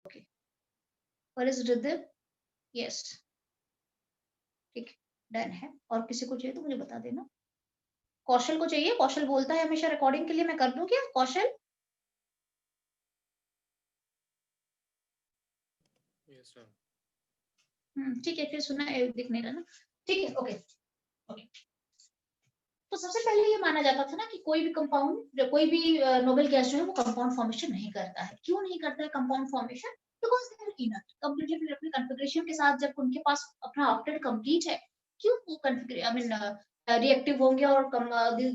Okay, और is rhythm, yes, ठीक, done है। और किसी को चाहिए तो मुझे बता देना। कौशल को चाहिए, कौशल बोलता है हमेशा रिकॉर्डिंग के लिए, मैं कर दूं क्या कौशल? Yes ma'am. ठीक है, फिर सुना दिख नहीं रहा ना, ठीक है, ओके ओके। तो सबसे पहले ये माना जाता था ना कि कोई भी कंपाउंड, कोई भी नोबेल गैस जो है वो कंपाउंड फॉर्मेशन नहीं करता है। क्यों नहीं करता है compound formation? Because they are inert, completely अपने कॉन्फ़िगरेशन के साथ जब उनके पास अपना ऑक्टेट कंप्लीट है, क्यों वो कॉन्फ़िगर आई मीन रिएक्टिव होंगे और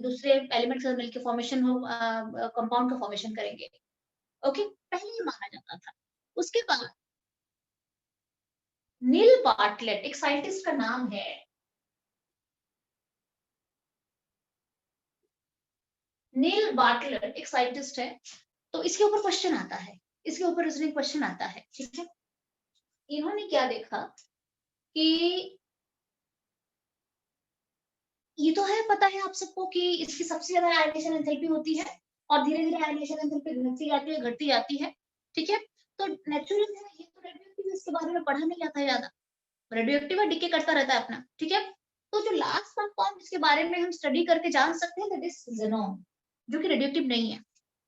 दूसरे एलिमेंट से मिलकर फॉर्मेशन हो, कंपाउंड का फॉर्मेशन करेंगे। ओके, पहले ये माना जाता था। उसके बाद नील बार्टलेट, एक साइंटिस्ट का नाम है, नील बार्टलेट एक साइंटिस्ट है। तो इसके ऊपर क्वेश्चन आता है, इसके ऊपर रीजनिंग क्वेश्चन आता है, ठीक है। इन्होंने क्या देखा कि ये तो है, पता है आप सबको कि इसकी सबसे ज्यादा आयनाइजेशन एंथैल्पी होती है और धीरे-धीरे आयनाइजेशन एंथैल्पी घटती जाती है, घटती जाती है, ठीक है। तो नेचुरल है, ये तो रेडियोएक्टिव, इसके बारे में पढ़ा नहीं जाता है ज्यादा। रेडियोएक्टिव है, डिके करता रहता है अपना, ठीक है। तो जो लास्ट कंपाउंड जिसके बारे में हम स्टडी करके जान सकते हैं दैट इज ज़ेनॉन, जो कि रेडियोएक्टिव नहीं है,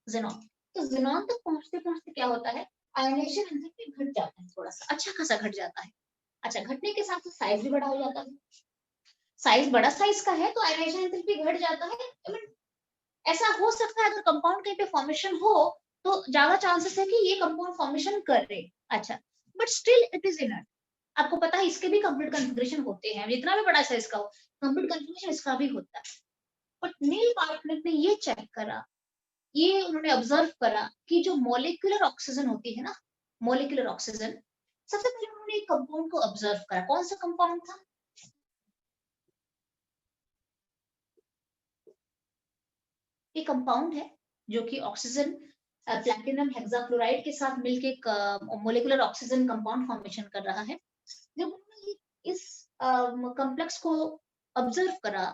ज़ेनॉन। तो ज़ेनॉन तक पहुंचते-पहुंचते क्या होता है, आयनाइजेशन एंथैल्पी घट जाता है, थोड़ा-सा अच्छा खासा घट जाता है। अच्छा, घटने के साथ साइज भी बड़ा हो जाता है। साइज बड़ा साइज का है तो आयनाइजेशन एंथैल्पी घट जाता है। आई मीन ऐसा हो सकता है अगर कंपाउंड कहीं पे फॉर्मेशन हो तो ज्यादा चांसेस है कि ये कंपाउंड फॉर्मेशन करे। अच्छा, but still it is inert. आपको पता है इसके भी कंप्लीट कॉन्फ़िगरेशन होते हैं, जितना भी बड़ा साइज का हो कंप्लीट कॉन्फ़िगरेशन इसका भी होता है। बट नील बार्टलेट ने ये चेक करा, ये उन्होंने ऑब्जर्व करा कि जो मॉलिक्यूलर ऑक्सीजन होती है ना, मॉलिक्यूलर ऑक्सीजन, सबसे पहले उन्होंने एक कंपाउंड को ऑब्जर्व करा। कौन सा कंपाउंड था? ये कंपाउंड है जो कि ऑक्सीजन प्लैटिनम हेक्साफ्लोराइड के साथ मिलके एक मोलिकुलर ऑक्सीजन कंपाउंड फॉर्मेशन कर रहा है। जब उन्होंने इस कॉम्प्लेक्स को ऑब्जर्व करा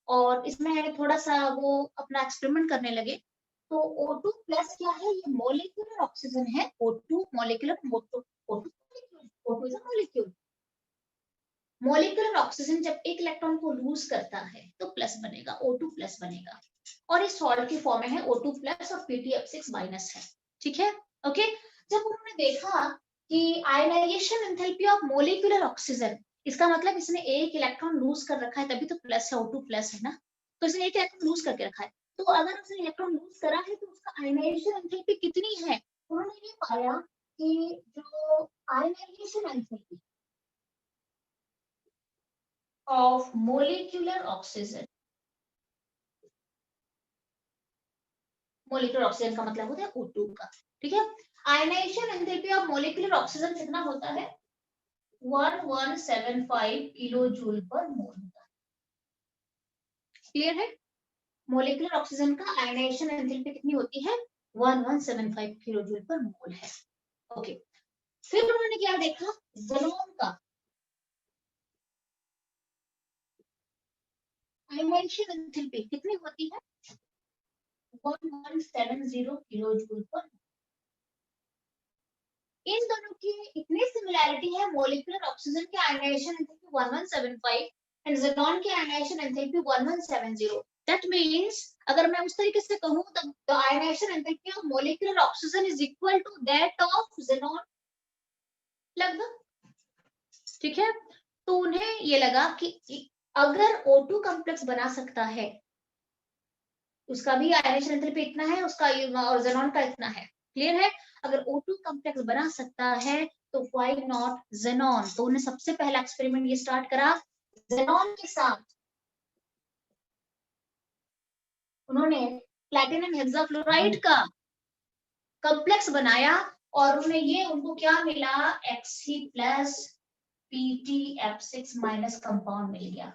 और इसमें थोड़ा सा वो अपना एक्सपेरिमेंट करने लगे, तो O2 प्लस क्या है, ये मोलिकुलर ऑक्सीजन है। O2 molecular, O2 is a molecule. Molecular oxygen जब एक इलेक्ट्रॉन को लूज करता है तो प्लस बनेगा, O2 प्लस बनेगा, और इस सॉल्ट की फॉर्म में है O2 प्लस और PtF6 माइनस है, ठीक है, ओके। जब उन्होंने देखा कि ionization enthalpy of molecular oxygen, इसका मतलब इसने एक इलेक्ट्रॉन लूज कर रखा है तभी तो प्लस है, O2 प्लस है ना, तो इसने एक इलेक्ट्रॉन लूज करके रखा है। तो अगर उसने इलेक्ट्रॉन लूज करा है तो उसका आयनाइजेशन एंथैल्पी कितनी है? उन्होंने ये पाया कि जो ionization enthalpy of molecular oxygen, molecular oxygen का मतलब होता है O2 का, ठीक है। Ionization enthalpy of molecular oxygen कितना होता है? 1175 किलो जूल पर मोल होता है। क्लियर है? मोलिकुलर ऑक्सीजन का आयनाइजेशन एंथैल्पी कितनी होती है? 1175 किलो जूल पर मोल है, ओके। फिर उन्होंने क्या देखा, ज़ेनॉन का आयनाइजेशन एंथैल्पी कितनी होती है? 1170 किलो जूल पर। इन दोनों की इतनी सिमिलैरिटी है, मॉलिक्यूलर ऑक्सीजन के आयनाइजेशन एंथैल्पी 1175 एंड ज़ेनॉन के आयनाइजेशन एंथैल्पी 1170। दैट मींस अगर मैं उस तरीके से कहूं तो the ionization enthalpy of molecular oxygen is equal to that of xenon, लगभग, ठीक है। तो उन्हें ये लगा कि अगर O2 कॉम्प्लेक्स बना सकता है, उसका भी आयनाइजेशन एंथैल्पी इतना है, उसका और ज़ेनॉन का इतना है, क्लियर है। अगर O2 कॉम्प्लेक्स बना सकता है तो व्हाई नॉट ज़ेनॉन। तो उन्हें सबसे पहला एक्सपेरिमेंट ये स्टार्ट करा ज़ेनॉन के साथ। उन्होंने प्लैटिनम हेक्साफ्लोराइड का कॉम्प्लेक्स बनाया और उन्हें ये उनको क्या मिला, Xe plus PtF6 minus compound मिल गया,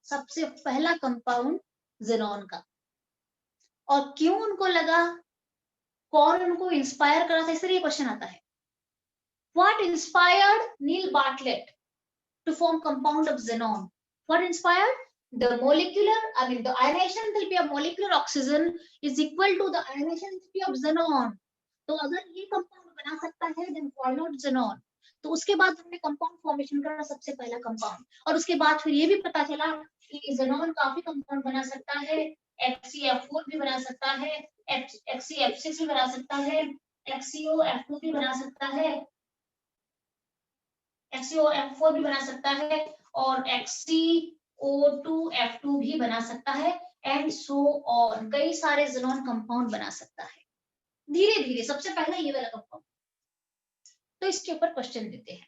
सबसे पहला कंपाउंड ज़ेनॉन का। और क्यों उनको लगा, कौन उनको इंस्पायर करा था, इसलिए क्वेश्चन आता है। What inspired Neil Bartlett to form compound of xenon? What inspired? The ionization enthalpy of molecular oxygen is equal to the ionization enthalpy of xenon. तो अगर ये कंपाउंड बना व्हाई नॉट ज़ेनॉन? तो उसके बाद हमने कंपाउंड फॉर्मेशन करा सबसे पहला कंपाउंड, और उसके बाद फिर ये भी पता चला कि ज़ेनॉन काफी कंपाउंड बना सकता है, FeCl4 भी बना सकता है, FeF6 भी बना सकता है, FeCO भी बना सकता है, FeCO भी बना सकता है, और HCO2F2 भी बना सकता है, एंड सो ऑन। कई सारे ज़ेनॉन कंपाउंड बना सकता है धीरे धीरे। सबसे पहला ये वाला कंपाउंड, तो इसके ऊपर क्वेश्चन देते हैं।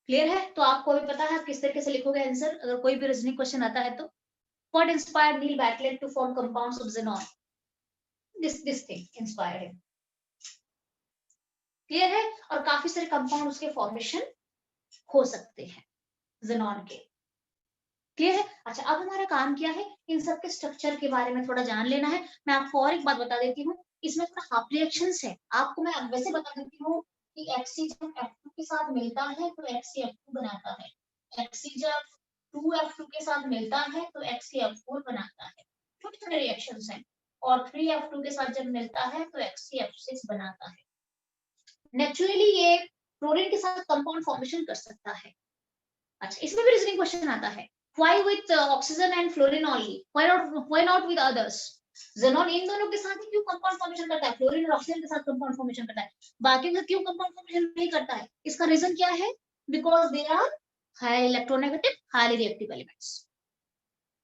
क्लियर है? तो आपको भी पता है आप किस तरीके से लिखोगे आंसर अगर कोई भी रीजनिंग क्वेश्चन आता है तो। What inspired Neil Bartlett to form compounds of xenon? This thing inspired him. Clear है? और काफी सारे कंपाउंड उसके फॉर्मेशन हो सकते हैं ज़ेनॉन के। क्लियर है? अच्छा, अब हमारा काम क्या है, इन सब के स्ट्रक्चर के बारे में थोड़ा जान लेना है। मैं आपको और एक बात बता देती हूँ, इसमें थोड़ा हाफ रिएक्शंस है। आपको मैं वैसे बता देती हूँ कि Hc जब F2 के साथ मिलता है तो HCF2 बनाता है, Hc जब 2F2 के साथ मिलता है तो HCF4 बनाता है। छोटे छोटे रिएक्शंस हैं। और 3F2 के साथ जब मिलता है तो HCF6 बनाता है। नेचुरली ये क्लोरीन के साथ कंपाउंड फॉर्मेशन कर सकता है। अच्छा, इसमें भी रीजनिंग क्वेश्चन आता है, why with oxygen and fluorine only, why not with others? Xenon इन दोनों के साथ ही क्यों कंपाउंड फॉर्मेशन करता है, फ्लोरीन और ऑक्सीजन के साथ कंपाउंड फॉर्मेशन करता है, बाकी में क्यों कंपाउंड फॉर्मेशन नहीं करता है? इसका रीजन क्या है? Because they are high electronegative, highly reactive elements.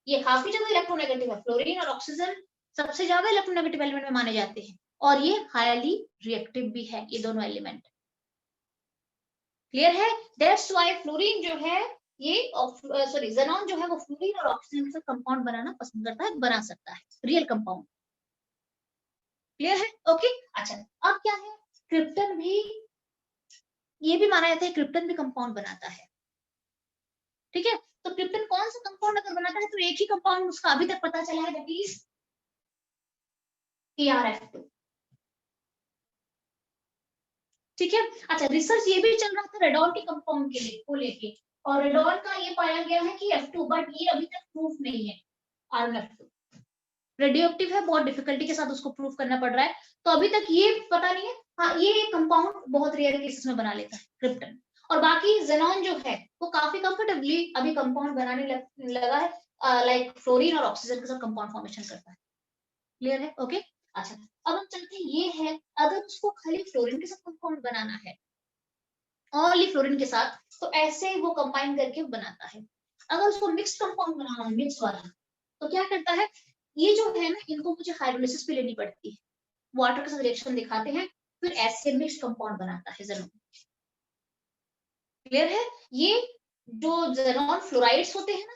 ये काफी ज्यादा इलेक्ट्रोनेगेटिव है, फ्लोरीन और ऑक्सीजन सबसे ज्यादा इलेक्ट्रोनेगेटिव एलिमेंट में माने जाते हैं, और ये हाईली रिएक्टिव भी है, ये दोनों एलिमेंट। क्लियर है? दैट्स व्हाई फ्लोरीन जो है ये सॉरी ज़ेनॉन जो है वो फ्लोरीन और ऑक्सीजन से कंपाउंड बनाना पसंद करता है, बना सकता है रियल कंपाउंड। क्लियर है? ओके। अच्छा, अब क्या है, क्रिप्टन भी, ये भी माना जाता है क्रिप्टन भी कंपाउंड बनाता है। ठीक है, तो क्रिप्टन कौन सा कंपाउंड अगर बनाता है तो एक ही कंपाउंड उसका अभी तक पता चला है, दैट इज KrF2। ठीक है। अच्छा, रिसर्च ये भी चल रहा था रेडॉन के कंपाउंड के लिए को लेके, और रेडॉन का ये पाया गया है कि F2, बट ये अभी तक प्रूफ नहीं है। RnF2 रेडियो एक्टिव है, बहुत डिफिकल्टी के साथ उसको प्रूव करना पड़ रहा है, तो अभी तक ये पता नहीं है। हाँ, ये कंपाउंड बहुत रेयर केसेस में बना लेता है क्रिप्टन, और बाकी ज़ेनॉन जो है वो काफी कंफर्टेबली अभी कंपाउंड बनाने लगा है, लाइक फ्लोरीन और ऑक्सीजन के साथ कंपाउंड फॉर्मेशन करता है। क्लियर है? ओके। अच्छा, अब हम चलते हैं, ये है अगर उसको खाली फ्लोरीन के साथ कंपाउंड बनाना है, ओनली फ्लोरीन के साथ, तो ऐसे वो कंबाइन करके बनाता है। अगर उसको मिक्स कंपाउंड बनाना है, मिक्स वाला, तो क्या करता है, ये जो है ना, इनको मुझे हाइड्रोलिसिस पे लेनी पड़ती है, वाटर के साथ रिएक्शन दिखाते हैं, फिर ऐसे मिक्स कंपाउंड बनाता है ज़ेनॉन। क्लियर है? ये जो ज़ेनॉन फ्लोराइड्स होते हैं ना,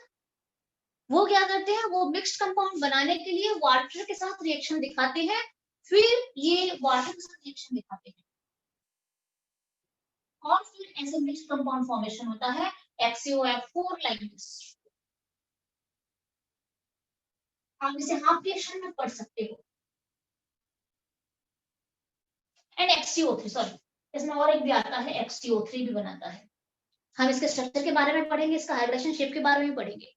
वो क्या करते हैं, वो मिक्स्ड कंपाउंड बनाने के लिए वाटर के साथ रिएक्शन दिखाते हैं, फिर ये वाटर के साथ रिएक्शन दिखाते हैं, और फिर ऐसे मिक्स्ड कंपाउंड फॉर्मेशन होता है, XeOF4 लाइक दिस। आप इसे हाफ रिएक्शन में पढ़ सकते हो। एंड XeO3, सॉरी, इसमें और एक भी आता है, XeO3 भी बनाता है। हम इसके स्ट्रक्चर के बारे में पढ़ेंगे, इसका हाइड्रेशन शेप के बारे में पढ़ेंगे।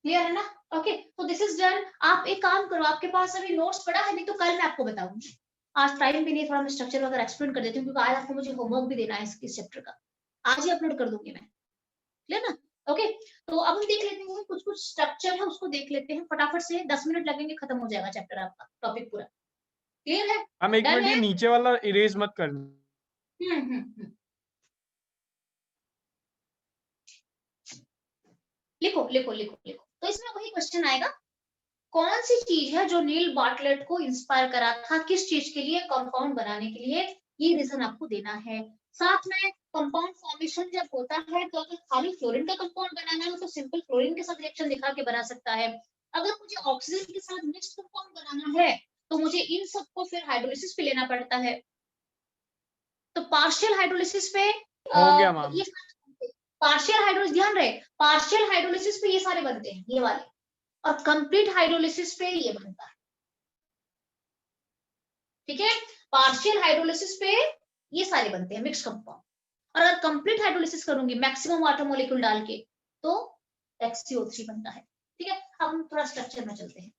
क्लियर है ना? ओके, तो दिस इज डन। आप एक काम करो, आपके पास अभी नोट्स पड़ा है, नहीं तो कल मैं आपको बताऊंगी। आज टाइम भी नहीं, थोड़ा मैं स्ट्रक्चर वगैरह एक्सप्लेन कर देती हूँ, क्योंकि आज आपको मुझे होमवर्क भी देना है इस चैप्टर का, आज ही अपलोड कर दूंगी मैं। क्लियर ना? ओके, तो अब हम देख लेते हैं कुछ कुछ स्ट्रक्चर है, उसको देख लेते हैं फटाफट से, 10 मिनट लगेंगे, खत्म हो जाएगा चैप्टर, आपका टॉपिक पूरा। क्लियर है? हम एक डन मिनट, ये है? नीचे वाला इरेज मत करना। लिखो लिखो लिखो लिखो। तो इसमें वही क्वेश्चन आएगा, कौन सी चीज है जो नील बार्टलेट को इंस्पायर करा था, किस चीज के लिए, कंपाउंड बनाने के लिए, ये रीजन आपको देना है। साथ में कंपाउंड फॉर्मेशन जब होता है, तो अगर खाली फ्लोरीन का कंपाउंड बनाना है तो सिंपल फ्लोरीन के साथ रिएक्शन दिखा के बना सकता है। अगर मुझे ऑक्सीजन के साथ मिक्स्ड कंपाउंड बनाना है तो मुझे इन सबको फिर हाइड्रोलिसिस पे लेना पड़ता है। तो पार्शियल हाइड्रोलिसिस पे हो गया मैम। ये पार्शियल हाइड्रोलिसिस, ध्यान रहे, पार्शियल हाइड्रोलिसिस पे ये सारे बनते हैं, ये वाले, और कंप्लीट हाइड्रोलिसिस पे ये बनता है। ठीक है, पार्शियल हाइड्रोलिसिस पे ये सारे बनते हैं मिक्स कंपाउंड, और अगर कंप्लीट हाइड्रोलिसिस करूंगी मैक्सिमम वाटर मॉलिक्यूल डाल के, तो XCO3 बनता है। ठीक है, अब हम थोड़ा स्ट्रक्चर में चलते हैं।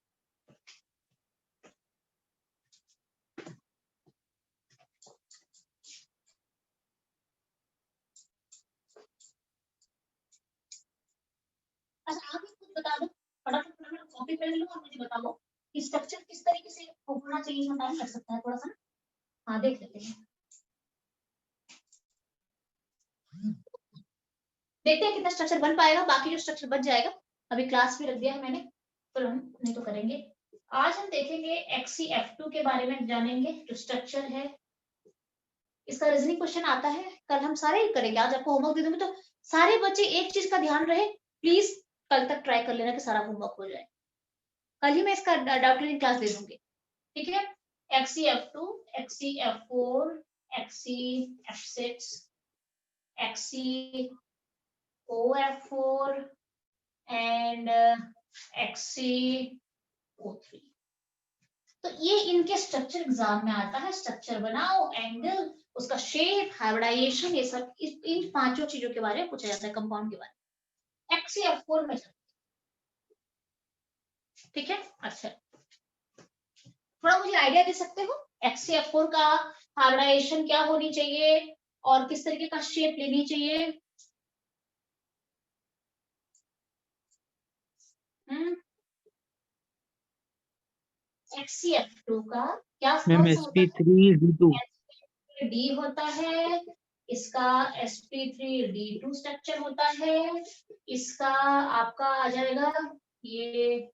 पेज लो और मुझे बताओ कि स्ट्रक्चर किस तरीके से होना चाहिए, इसमें टाइम लग सकता है थोड़ा सा। हाँ देख लेते हैं, देखते हैं कितना स्ट्रक्चर बन पाएगा। बाकी जो स्ट्रक्चर बच जाएगा, अभी क्लास भी रख दिया है मैंने, तो हम नहीं तो करेंगे। आज हम देखेंगे XCF2 के बारे में जानेंगे, जो स्ट्रक्चर है। इसका रीजनिंग क्वेश्चन आता है, कल हम सारे ही करेंगे। आज आपको होमवर्क दे दूंगी, तो सारे बच्चे एक चीज का ध्यान रहे, प्लीज कल तक ट्राई कर लेना कि सारा होमवर्क हो जाए। कल ही मैं इसका डाउट क्लियरिंग क्लास दे दूंगी, ठीक है। XCF2, XCF4, XCF6, XCOF4 and XCO3। तो ये इनके स्ट्रक्चर एग्जाम में आता है। स्ट्रक्चर बनाओ, एंगल, उसका शेप, हाइब्रिडाइजेशन, ये सब इन पांचों चीजों के बारे में पूछा जाता है, कंपाउंड के बारे में। XCF4 में ठीक है। अच्छा, थोड़ा मुझे आइडिया दे सकते हो XCF4 का हाइब्रिडाइजेशन क्या होनी चाहिए और किस तरीके का शेप लेनी चाहिए? XCF2 का क्या मैम कौन सा होता है? sp3d2 डी होता है, इसका sp3d2 स्ट्रक्चर होता है, इसका आपका आ जाएगा ये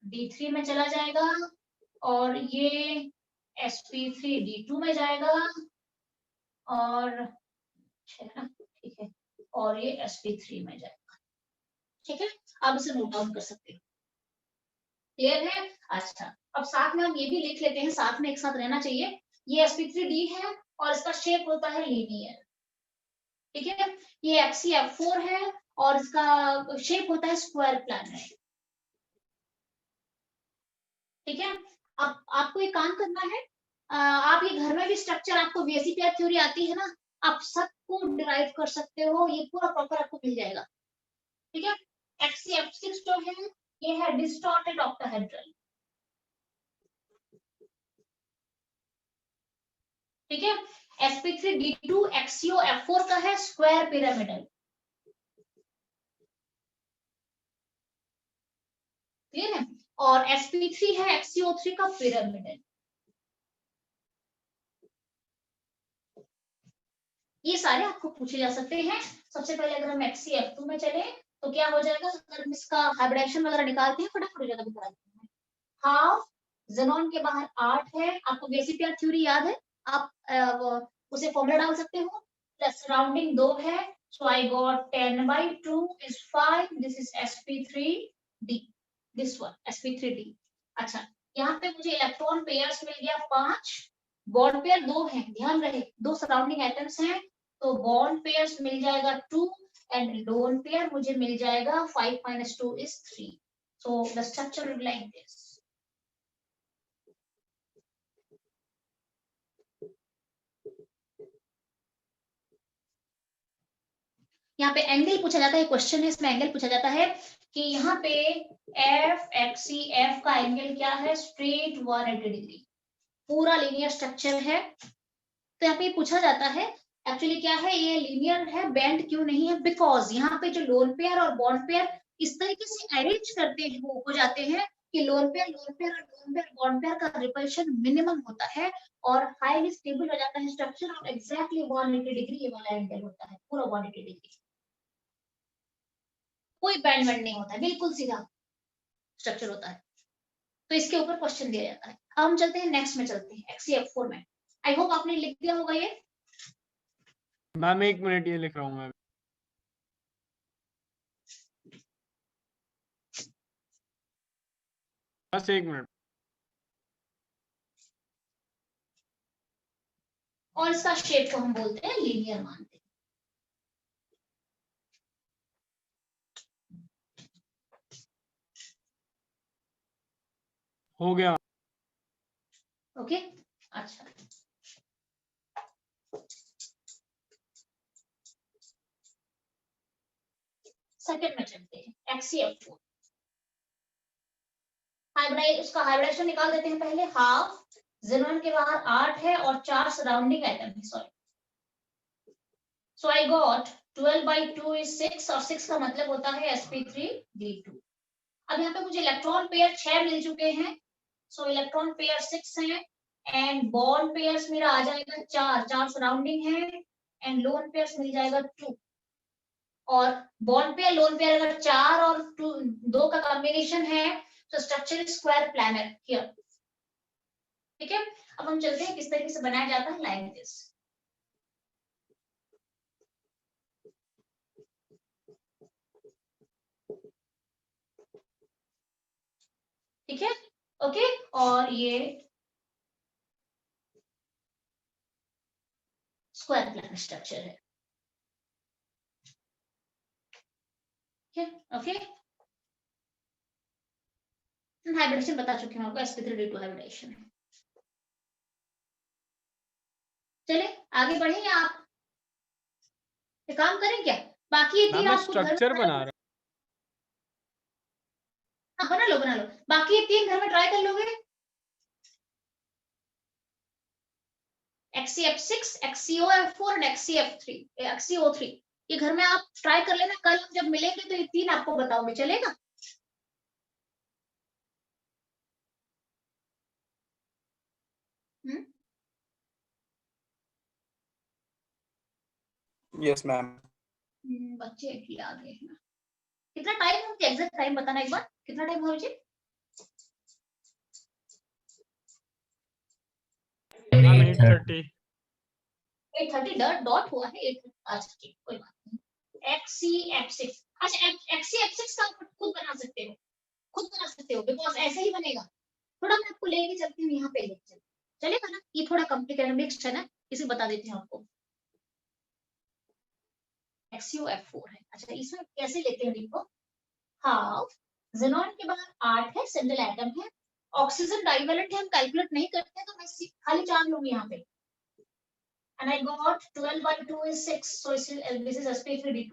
d3 में चला जाएगा, और ये sp3d2 में जाएगा, और ठीक है, और ये sp3 में जाएगा। ठीक है, आप इसे नोट डाउन कर सकते हो। क्लियर है? अच्छा, अब साथ में हम ये भी लिख लेते हैं, साथ में एक साथ रहना चाहिए। ये sp3d है और इसका शेप होता है लीनियर, ठीक है। ये XCF4 है और इसका शेप होता है स्क्वायर प्लैनर, ठीक है। अब आपको एक काम करना है, आप ये घर में भी स्ट्रक्चर, आपको VSEPR थ्योरी आती है ना, आप सबको डिराइव कर सकते हो, ये पूरा प्रॉपर आपको मिल जाएगा, ठीक है। XCF6 जो है ये है डिस्टॉर्टेड ऑक्टाहेड्रल, ठीक है। sp3d2 XCOF4 का है स्क्वायर पिरामिडल, क्लियर है। और sp3 है XCO3 का पिरामिडल। ये सारे आपको पूछे जा सकते हैं। सबसे पहले अगर हम XCF2 में चले तो क्या हो जाएगा, अगर हम इसका हाइब्रिडेशन वगैरह निकालते हैं, फटाफट हो जाएगा, दिखा देते हैं। हाफ ज़ेनॉन के बाहर 8 है, आपको VSEPR थ्योरी याद है, आप उसे फॉर्मूला डाल सकते हो। प्लस सराउंडिंग 2 है, so I got 10/2 is 5, this is sp3d, this one sp3d। अच्छा, यहाँ पे मुझे इलेक्ट्रॉन पेयर्स मिल गया 5, बॉन्ड पेयर 2 है, ध्यान रहे 2 सराउंडिंग एटम्स हैं, तो बॉन्ड पेयर्स मिल जाएगा 2 एंड लोन पेयर मुझे मिल जाएगा 5 - 2 is 3। So the structure is like this। यहाँ पे एंगल पूछा जाता है, क्वेश्चन है इसमें एंगल पूछा जाता है कि यहाँ पे FXCF का एंगल क्या है, स्ट्रेट 180 डिग्री, पूरा लीनियर स्ट्रक्चर है। तो यहाँ पे पूछा जाता है एक्चुअली क्या है, ये लीनियर है, बेंड क्यों नहीं है, बिकॉज यहाँ पे जो लोन पेयर और बॉन्ड पेयर इस तरीके से अरेंज करते हो जाते हैं कि लोन पेयर और बॉन्ड पेयर का रिपल्शन मिनिमम होता है और हाईली स्टेबल हो जाता है स्ट्रक्चर, और एग्जैक्टली 180 डिग्री ये वाला एंगल होता है, पूरा 180 डिग्री, कोई बैंड नहीं होता है, बिल्कुल सीधा स्ट्रक्चर होता है। तो इसके ऊपर क्वेश्चन दिया जाता है। अब हम चलते हैं नेक्स्ट में, चलते हैं XCF4 में। आई होप आपने लिख दिया होगा ये। मैम 1 मिनट, ये लिख रहा हूँ मैं। बस 1 मिनट। और इसका शेप को हम बोलते हैं लीनियर मानते हैं। हो गया। ओके, अच्छा, सेकंड में चलते हैं XCF4। उसका हाइब्रिडेशन निकाल देते हैं पहले। हाफ ज़ेनॉन के बाहर 8 है और 4 सराउंडिंग आइटम है, sorry, so I got 12/2 is 6, और 6 का मतलब होता है sp3d2। अब यहाँ पे मुझे इलेक्ट्रॉन पेयर 6 मिल चुके हैं, सो इलेक्ट्रॉन पेयर 6 है एंड बॉन्ड पेयर्स मेरा आ जाएगा 4 सराउंडिंग है एंड लोन पेयर्स मिल जाएगा 2 और बॉन्ड पेयर लोन पेयर अगर 4 और 2 का कॉम्बिनेशन है तो structure is square planar here. ठीक है, अब हम चलते हैं किस तरीके से बनाया जाता है लाइक दिस। ठीक है, ओके, और ये स्क्वायर प्लैनर स्ट्रक्चर है। ओके, हाइब्रिडेशन बता चुकी हूँ आपको, sp3d2 हाइब्रिडेशन है। चले आगे बढ़े या आप काम करें क्या? बाकी ये तीन मैं आपको स्ट्रक्चर बना रहा हाँ बना लो, बाकी ये 3 घर में ट्राई कर लोगे। XCF6, XCOF4 और XCO3 ये घर में आप ट्राई कर लेना, कल हम जब मिलेंगे तो ये 3 आपको बताऊंगे, चलेगा? Yes ma'am. बच्चे की आ गए हैं। कितना टाइम हो गया, एग्जैक्ट टाइम बताना एक बार, कितना टाइम हो जी? 8:30 8:30 डॉट हुआ है 8। अच्छा ठीक, कोई बात नहीं। XCF6, अच्छा XCF6 का आप खुद बना सकते हो, बिकॉज ऐसे ही बनेगा। थोड़ा मैं आपको लेके चलती हूँ यहाँ पे, चलेगा ना? ये थोड़ा कॉम्प्लिकेटेड मिक्स्ड है ना, इसे बता देती हूँ आपको। XCOF4 है। अच्छा इसमें कैसे लेते हैं देखो, हाफ ज़ेनॉन के बाद 8 है, सिंगल एटम है, ऑक्सीजन डाइवेलेंट है, हम कैलकुलेट नहीं करते तो मैं खाली 4 लूंगी यहाँ पे and I got 12/2 is 6, so this is sp3d2।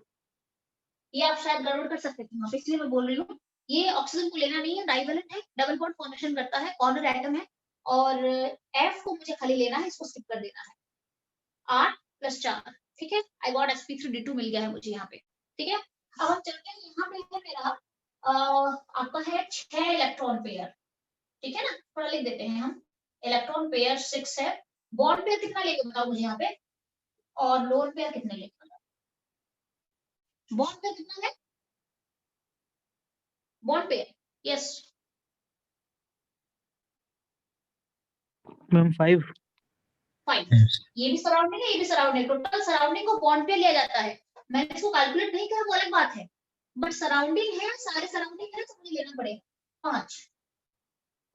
ये आप शायद गड़बड़ कर सकते थे यहाँ पे, इसलिए मैं बोल रही हूँ ये ऑक्सीजन को लेना नहीं है, डाइवेलेंट है, डबल बॉन्ड फॉर्मेशन करता है, कॉर्नर एटम है और F को मुझे खाली लेना है, इसको स्किप कर देना है। 8 + 4, ठीक है, आई गॉट sp3d2 मिल गया है मुझे यहाँ पे। ठीक है, अब हम चलते हैं यहाँ पे है मेरा आपका है 6 इलेक्ट्रॉन पेयर। ठीक है ना, थोड़ा लिख देते हैं हम, इलेक्ट्रॉन पेयर 6 है, बॉन्ड पेयर कितना लेके बताओ मुझे यहाँ पे, और लोन पेयर कितने लेके बताओ। बॉन्ड पेयर कितना है, बॉन्ड पेयर यस मैम 5। 5, ये भी सराउंडिंग है, ये भी सराउंडिंग, टोटल सराउंडिंग को बॉन्ड पेयर लिया जाता है। मैंने इसको कैलकुलेट नहीं किया वो अलग बात है, बट सराउंडिंग है, सारे सराउंडिंग है तो मुझे लेना पड़ेगा 5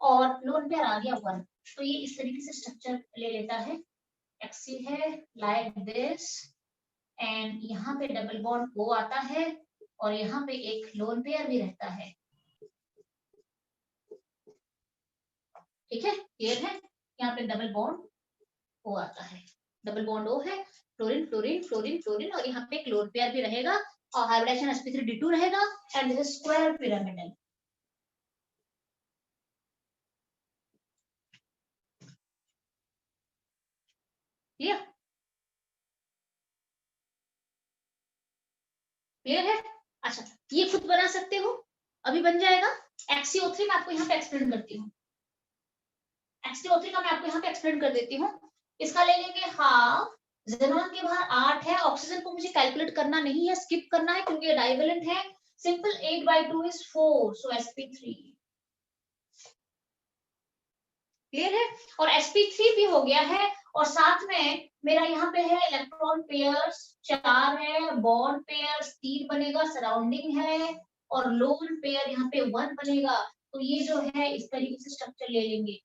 और लोन पेयर आ गया 1। तो ये इस तरीके से स्ट्रक्चर ले लेता है, Xc है लाइक दिस एंड यहाँ पे डबल बॉन्ड O आता है और यहाँ पे एक लोन पेयर भी रहता है। ठीक है, क्लियर है, यहाँ पे डबल बॉन्ड O आता है, डबल बॉन्ड O है, फ्लोरीन फ्लोरीन फ्लोरीन फ्लोरीन और यहाँ पे एक लोन पेयर भी रहेगा और हाइब्रिडेशन sp3d2 रहेगा and this is square pyramidal. Clear, clear है? अच्छा ये खुद बना सकते हो, अभी बन जाएगा। XCO3 मैं आपको यहाँ पे एक्सप्लेन करती हूँ, XCO3 का मैं आपको यहाँ पे एक्सप्लेन कर देती हूँ। इसका ले लेंगे हाफ, ज़ेनॉन के बाहर 8 है, ऑक्सीजन को मुझे कैलकुलेट करना नहीं है, स्किप करना है क्योंकि ये डाइवेलेंट है, simple 8/2 is 4, so sp3। Clear है, और sp3 भी हो गया है और साथ में मेरा यहाँ पे है इलेक्ट्रॉन पेयर्स 4 है, बॉन्ड पेयर्स 3 बनेगा, सराउंडिंग है और लोन पेयर यहाँ पे 1 बनेगा। तो ये जो है इस तरीके से स्ट्रक्चर ले लेंगे।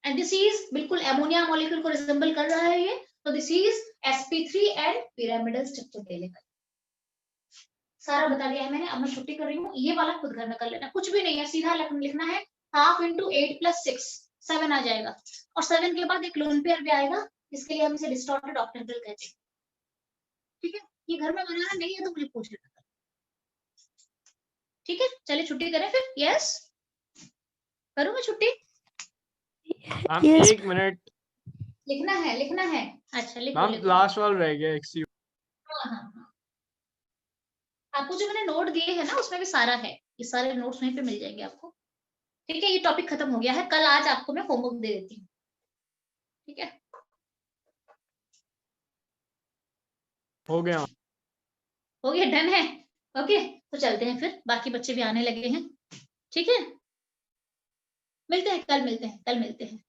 एंड दिस इज बिल्कुल अमोनिया मॉलिक्यूल को रिजेंबल कर रहा है ये, तो this is sp3 and pyramidal structure दे लेगा। सारा बता दिया है मैंने, अब मैं छुट्टी कर रही हूँ, ये वाला खुद घर में कर लेना, कुछ भी नहीं है, सीधा लिखना है हाफ इंटू 8 + 6 7 आ जाएगा और 7 के बाद एक लोन पेयर भी आएगा, इसके लिए हम इसे डिस्टॉर्टेड ऑक्टेंटल कहते हैं। ठीक है, ये घर में बनाना नहीं है तो मुझे पूछ लेना। ठीक है, चलिए छुट्टी करें फिर, यस करूँ मैं छुट्टी? Ma'am Yes. 1 मिनट लिखना है, अच्छा लिखो मैम, लिखो। लास्ट वाला रह गया XCO। हाँ हाँ हाँ, आपको जो मैंने नोट दिए हैं ना उसमें भी सारा है, ये सारे नोट्स वहीं पे मिल जाएंगे आपको। ठीक है, ये टॉपिक खत्म हो गया है, कल आज आपको मैं होमवर्क दे देती हूँ। ठीक है, हो गया। हो गया, डन है। ओके, तो चलते हैं फिर, बाकी बच्चे भी आने लगे हैं। ठीक है, मिलते हैं कल, मिलते हैं कल, मिलते हैं।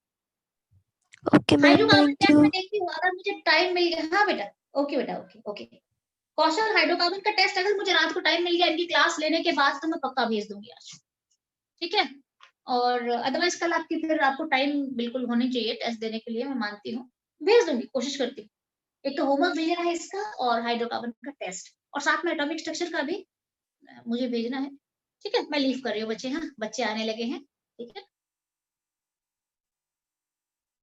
Okay ma'am, hydrocarbon thank test you. में देखती हूँ, अगर मुझे टाइम मिल गया। हाँ बेटा, ओके बेटा, ओके ओके। कौशल, हाइड्रोकार्बन का टेस्ट अगर मुझे रात को टाइम मिल गया इनकी क्लास लेने के बाद तो मैं पक्का भेज दूंगी आज। ठीक है, और अदरवाइज कल आपकी फिर आपको टाइम बिल्कुल होनी चाहिए टेस्ट देने के लिए, मैं मानती हूँ, भेज दूंगी, कोशिश करती हूँ। एक तो होमवर्क भेजना है इसका और हाइड्रोकार्बन का टेस्ट, और साथ में एटॉमिक स्ट्रक्चर का भी मुझे भेजना है। ठीक है, मैं लीव कर रही हूँ बच्चे, हाँ बच्चे आने लगे हैं। ठीक है।